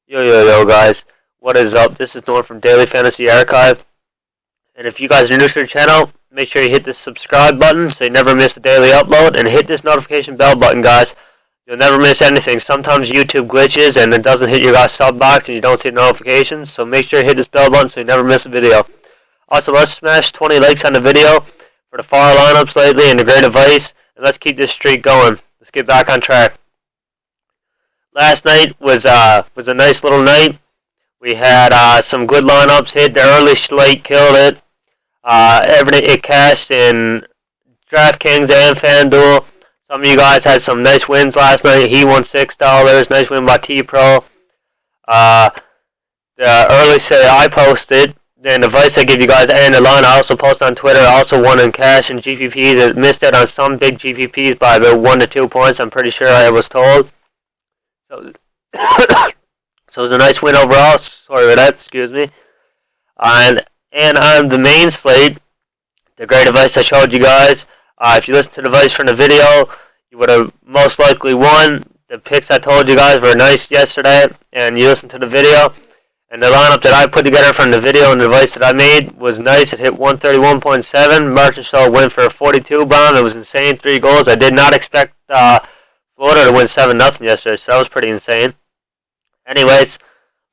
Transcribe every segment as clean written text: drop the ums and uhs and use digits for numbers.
Yo guys, what is up? This is Norm from Daily Fantasy Archive, and if you guys are new to the channel, make sure you hit the subscribe button so you never miss a daily upload, and hit this notification bell button, guys. You'll never miss anything. Sometimes YouTube glitches and it doesn't hit your guys' sub box and you don't see notifications, so make sure you hit this bell button so you never miss a video. Also, let's smash 20 likes on the video for the far lineups lately and the great advice, and let's keep this streak going. Let's get back on track. Last night was a nice little night. We had some good lineups hit. The early slate killed it. Everything it cashed in DraftKings and Fanduel. Some of you guys had some nice wins last night. He won $6. Nice win by T-Pro. The early say I posted, and the advice I give you guys, and the line I also posted on Twitter. I also won in cash and GPPs. It missed it on some big GPPs by about 1 to 2 points. I'm pretty sure I was told. So it was a nice win overall. Sorry for that, excuse me. And on the main slate, the great advice I showed you guys, if you listened to the advice from the video, you would have most likely won. The picks I told you guys were nice yesterday, and you listened to the video. And the lineup that I put together from the video and the advice that I made was nice. It hit 131.7. Merchant Show went for a 42 bomb. It was insane, 3 goals. I did not expect Florida to win 7-0 yesterday, so that was pretty insane. Anyways,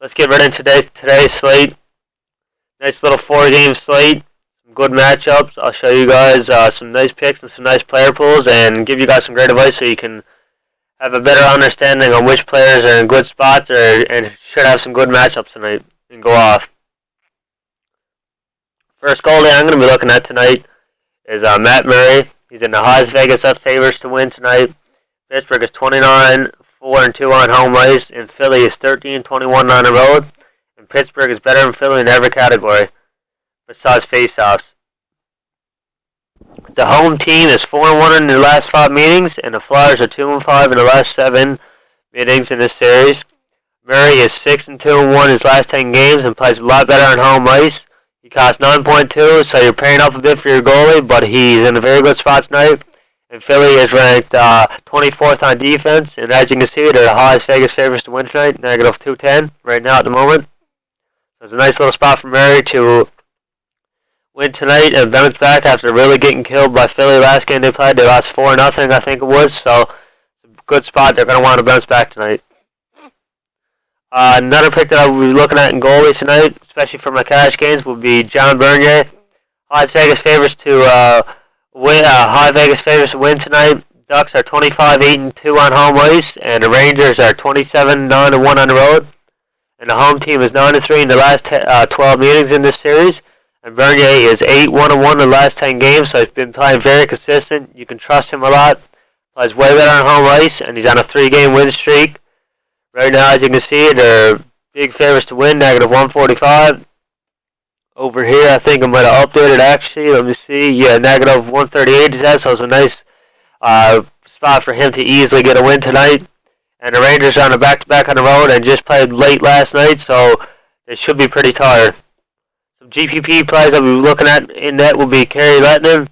let's get right into today's slate. Nice little 4-game slate. Some good matchups. I'll show you guys some nice picks and some nice player pools and give you guys some great advice so you can have a better understanding on which players are in good spots and should have some good matchups tonight and go off. First goalie I'm going to be looking at tonight is Matt Murray. He's in the highest Vegas up favors to win tonight. Pittsburgh is 29-4-2 on home ice, and Philly is 13-21 on the road. And Pittsburgh is better than Philly in every category, besides faceoffs. The home team is 4-1 in their last 5 meetings, and the Flyers are 2-5 in the last 7 meetings in this series. Murray is 6-2-1 in his last 10 games and plays a lot better on home ice. He costs 9.2, so you're paying up a bit for your goalie, but he's in a very good spot tonight. And Philly is ranked 24th on defense, and as you can see, they're the highest Vegas favorites to win tonight, negative 210 right now at the moment. So it's a nice little spot for Murray to win tonight and bounce back after really getting killed by Philly last game they played. They lost 4-0, I think it was, so it's a good spot. They're going to want to bounce back tonight. Another pick that I will be looking at in goalies tonight, especially for my cash games, will be John Bernier. Highest Vegas favorites to high Vegas favorites to win tonight. Ducks are 25-8-2 on home ice, and the Rangers are 27-9-1 on the road. And the home team is 9-3 in the last 12 meetings in this series. And Bernier is 8-1-1 in the last 10 games, so he's been playing very consistent. You can trust him a lot. Plays way better on home ice, and he's on a 3-game win streak. Right now, as you can see, they're big favorites to win, negative 145. Over here, I think I might have updated actually. Let me see. Yeah, negative 138 is that, so it's a nice spot for him to easily get a win tonight. And the Rangers are on a back-to-back on the road and just played late last night, so they should be pretty tired. Some GPP plays I'll be looking at in that will be Kerry Lettinen.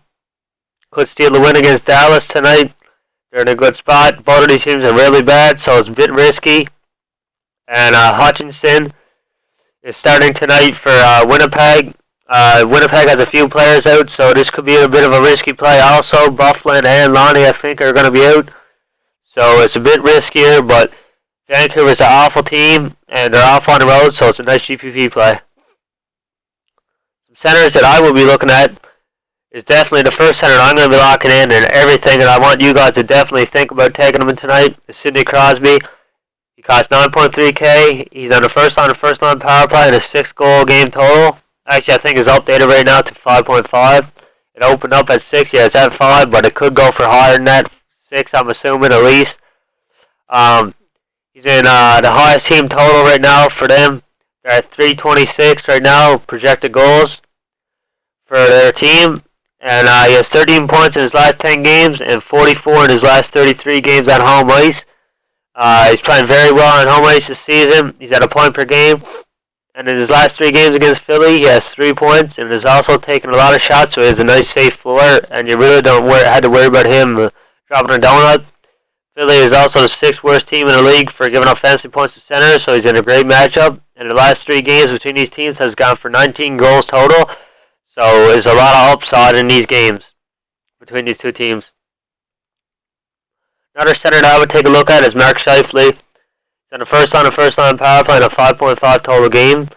Could steal the win against Dallas tonight. They're in a good spot. Both of these teams are really bad, so it's a bit risky. And Hutchinson is starting tonight for Winnipeg. Winnipeg has a few players out, so this could be a bit of a risky play. Also, Bufflin and Lonnie, I think, are going to be out. So it's a bit riskier, but Vancouver's an awful team, and they're off on the road, so it's a nice GPP play. Some centers that I will be looking at is definitely the first center I'm going to be locking in, and everything, and I want you guys to definitely think about taking him in tonight, is Sidney Crosby. He costs 9.3K. He's on the first line power play and a 6-goal game total. Actually, I think it's updated right now to 5.5. It opened up at 6. Yeah, it's at 5, but it could go for higher than that. 6, I'm assuming, at least. He's in the highest team total right now for them. They're at 326 right now, projected goals for their team. And he has 13 points in his last 10 games and 44 in his last 33 games on home ice. He's playing very well on home ice this season. He's at a point per game. And in his last 3 games against Philly, he has 3 points and has also taken a lot of shots, so he has a nice safe floor. And you really don't have to worry about him dropping a donut. Philly is also the 6th worst team in the league for giving up fantasy points to center, so he's in a great matchup. And the last 3 games between these teams has gone for 19 goals total, so there's a lot of upside in these games between these two teams. Another center that I would take a look at is Mark Scheifele. He's on the first line power play in a 5.5 total game.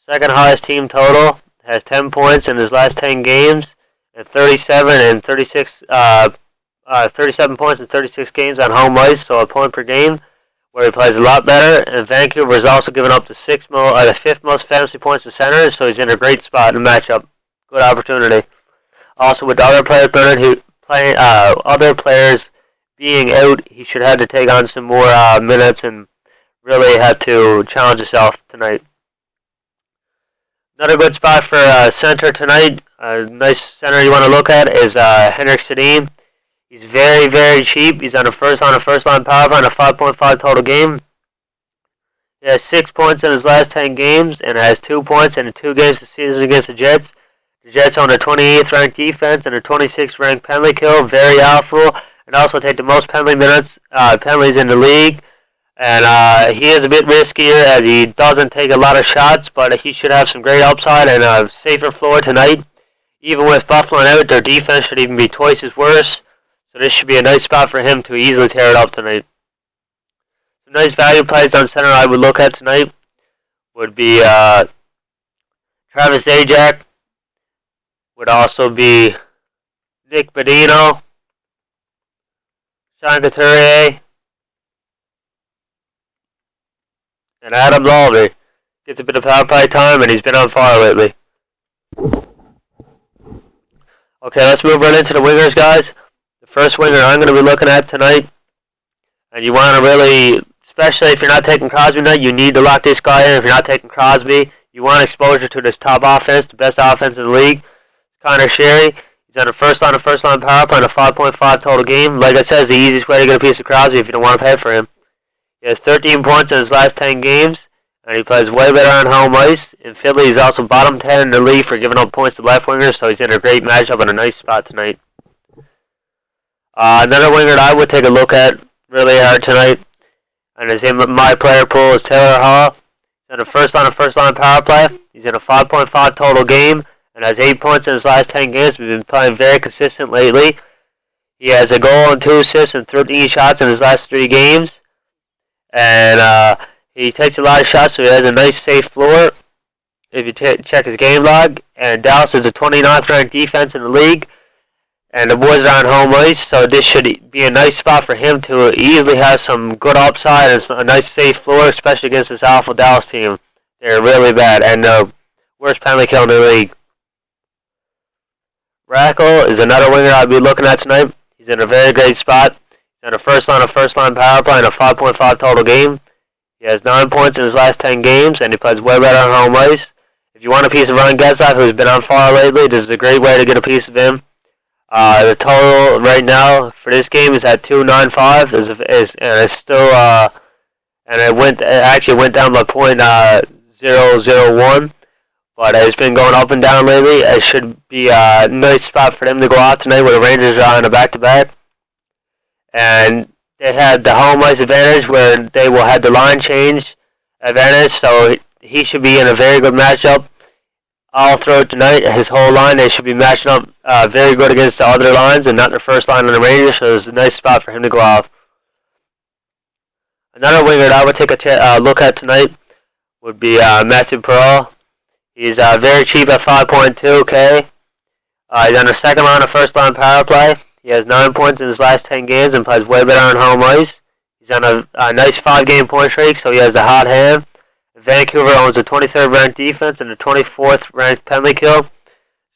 Second highest team total, has 10 points in his last 10 games, and 37 points in 36 games on home ice, so a point per game, where he plays a lot better. And Vancouver is also giving up the 5th most fantasy points to center, so he's in a great spot in the matchup. Good opportunity. Also, with other players being out, he should have to take on some more minutes and really have to challenge himself tonight. Another good spot for center tonight, a nice center you want to look at, is Henrik Sedin. He's very, very cheap. He's on a first line power play in a 5.5 total game. He has 6 points in his last 10 games and has 2 points in the 2 games this season against the Jets. The Jets own a 28th ranked defense and a 26th ranked penalty kill, very awful, and also take the most penalties in the league. And he is a bit riskier as he doesn't take a lot of shots, but he should have some great upside and a safer floor tonight. Even with Buffalo out, their defense should even be twice as worse. So this should be a nice spot for him to easily tear it up tonight. Some nice value plays on center I would look at tonight would be Travis Zajac. Would also be Nick Bodino, Sean Couturier, and Adam Lowry. Gets a bit of power play time, and he's been on fire lately. Okay, let's move right into the wingers, guys. The first winger I'm going to be looking at tonight, and you want to really, especially if you're not taking Crosby tonight, you need to lock this guy in. If you're not taking Crosby, you want exposure to this top offense, the best offense in the league. Connor Sherry. He's on the first line power play in a 5.5 total game. Like I said, it's the easiest way to get a piece of Crosby if you don't want to pay for him. He has 13 points in his last 10 games, and he plays way better on home ice. In Philly, he's also bottom 10 in the league for giving up points to left wingers, so he's in a great matchup and a nice spot tonight. Another winger that I would take a look at really hard tonight, and his in my player pool is Taylor Hall. He's on the first line power play. He's in a 5.5 total game, and has 8 points in his last 10 games. He's been playing very consistent lately. He has a goal and 2 assists and 13 shots in his last 3 games. And he takes a lot of shots, so he has a nice safe floor if you check his game log. And Dallas is the 29th ranked defense in the league. And the boys are on home ice, so this should be a nice spot for him to easily have some good upside and a nice safe floor, especially against this awful Dallas team. They're really bad, and the worst penalty kill in the league. Rackle is another winger I'll be looking at tonight. He's in a very great spot. He's on a first line power play in a 5.5 total game. He has 9 points in his last 10 games, and he plays way better on home ice. If you want a piece of Ryan Getzlaf, who's been on fire lately, this is a great way to get a piece of him. The total right now for this game is at 2.95, and it's still and it actually went down by .001. But it's been going up and down lately. It should be a nice spot for them to go out tonight where the Rangers are on a back-to-back. And they had the home ice advantage where they will have the line change advantage. So he should be in a very good matchup all throughout tonight. His whole line, they should be matching up very good against the other lines and not their first line on the Rangers. So it's a nice spot for him to go off. Another winger that I would take a look at tonight would be Matthew Perreault. He's very cheap at 5.2K. He's on the second line of first line power play. He has 9 points in his last 10 games and plays way better on home ice. He's on a nice 5-game point streak, so he has a hot hand. Vancouver owns a 23rd ranked defense and a 24th ranked penalty kill.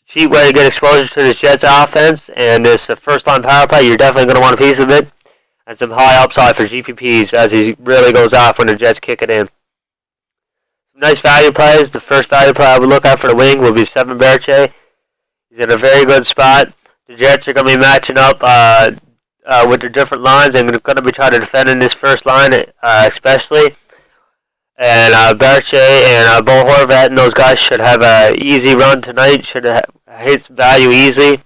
Cheap way to get exposure to this Jets offense, and this first line power play, you're definitely going to want a piece of it. And some high upside for GPPs as he really goes off when the Jets kick it in. Nice value plays. The first value play I would look at for the wing would be Seven Berche. He's in a very good spot. The Jets are going to be matching up with their different lines. They're going to be trying to defend in this first line, especially. And Berche and Bo Horvat and those guys should have an easy run tonight. Should hit some value easy.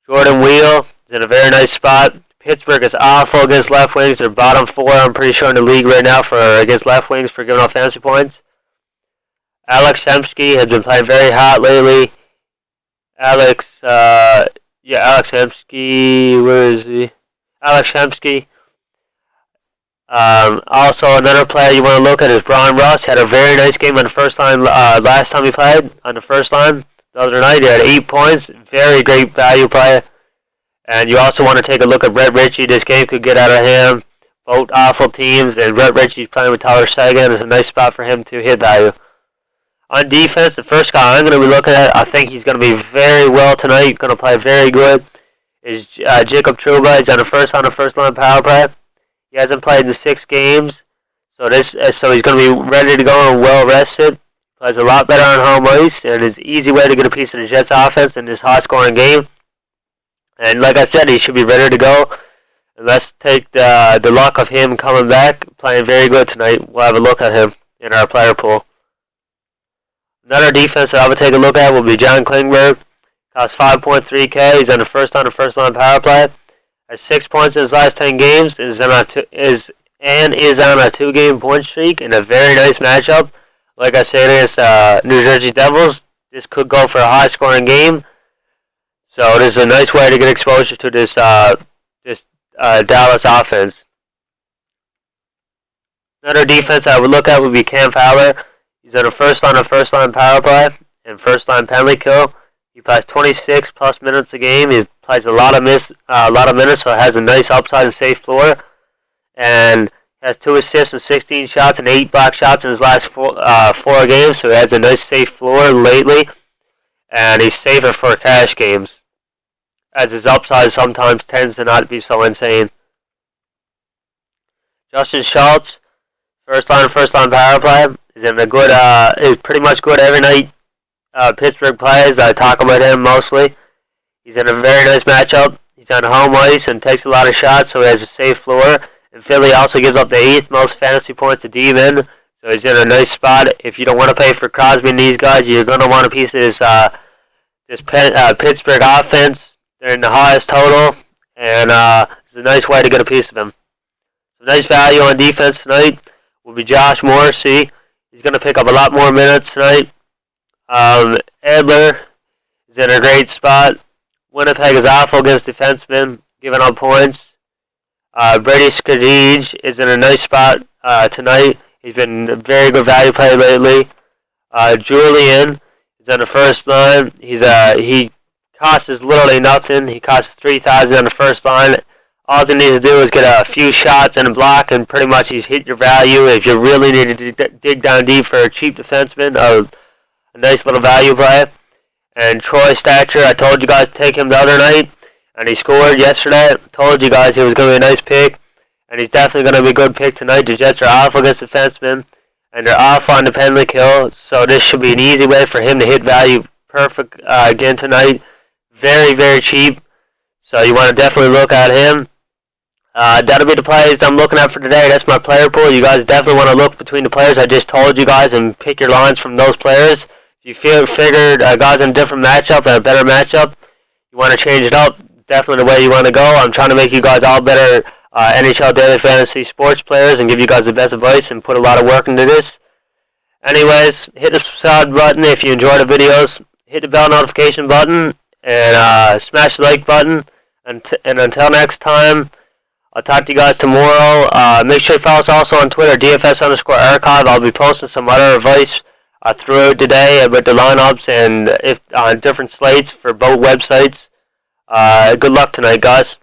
Jordan Wheel is in a very nice spot. Pittsburgh is awful against left wings. They're bottom 4, I'm pretty sure, in the league right now for against left wings for giving up fantasy points. Alex Hemsky has been playing very hot lately. Alex Hemsky, where is he? Alex Hemsky. Also, another player you want to look at is Brian Ross. He had a very nice game on the first line last time he played on the first line. The other night, he had 8 points. Very great value player. And you also want to take a look at Brett Ritchie. This game could get out of hand. Both awful teams, and Brett Ritchie's playing with Tyler Seguin. It's a nice spot for him to hit value. On defense, the first guy I'm going to be looking at, I think he's going to be very well tonight. He's going to play very good. Is Jacob Trouba. He's on the first line power play. He hasn't played in 6 games, so he's going to be ready to go and well rested. Plays a lot better on home ice, and is an easy way to get a piece of the Jets offense in this high-scoring game. And like I said, he should be ready to go. And let's take the luck of him coming back, playing very good tonight. We'll have a look at him in our player pool. Another defense that I would take a look at will be John Klingberg. Costs 5.3K. He's on the first line power play. Has 6 points in his last 10 games. Is on a 2-game point streak in a very nice matchup. Like I said, against New Jersey Devils. This could go for a high-scoring game. So this is a nice way to get exposure to this Dallas offense. Another defense I would look at would be Cam Fowler. He's on a first line power play and first line penalty kill. He plays 26 plus minutes a game. He plays a lot of minutes, so has a nice upside and safe floor. And has 2 assists and 16 shots and 8 block shots in his last 4 games. So he has a nice safe floor lately, and he's safer for cash games, as his upside sometimes tends to not be so insane. Justin Schultz, first line power play, is in a good, is pretty much good every night. Pittsburgh plays, I talk about him mostly. He's in a very nice matchup. He's on home ice and takes a lot of shots, so he has a safe floor. And Philly also gives up the 8th most fantasy points to D-men, so he's in a nice spot. If you don't want to pay for Crosby and these guys, you're going to want a piece of this Pittsburgh offense. They're in the highest total, and it's a nice way to get a piece of them. So nice value on defense tonight will be Josh Morrissey. He's going to pick up a lot more minutes tonight. Edler is in a great spot. Winnipeg is awful against defensemen, giving up points. Brady Skadij is in a nice spot tonight. He's been a very good value play lately. Julian is on the first line. He costs literally nothing. He costs 3,000 on the first line. All he needs to do is get a few shots and a block, and pretty much he's hit your value. If you really need to dig down deep for a cheap defenseman, a nice little value play. And Troy Stacher, I told you guys to take him the other night, and he scored yesterday. I told you guys he was going to be a nice pick, and he's definitely going to be a good pick tonight. The Jets are awful against defensemen, and they're off on the penalty kill, so this should be an easy way for him to hit value perfect again tonight. Very, very cheap, so you want to definitely look at him. That'll be the plays I'm looking at for today. That's my player pool. You guys definitely want to look between the players I just told you guys and pick your lines from those players. If you figured guys in a different matchup and a better matchup, you want to change it up, definitely the way you want to go. I'm trying to make you guys all better NHL Daily Fantasy sports players and give you guys the best advice and put a lot of work into this. Anyways, hit the subscribe button if you enjoy the videos. Hit the bell notification button and smash the like button. And until next time, I'll talk to you guys tomorrow. Make sure you follow us also on Twitter, DFS_archive. I'll be posting some other advice throughout today with the lineups and if on different slates for both websites. Good luck tonight, guys.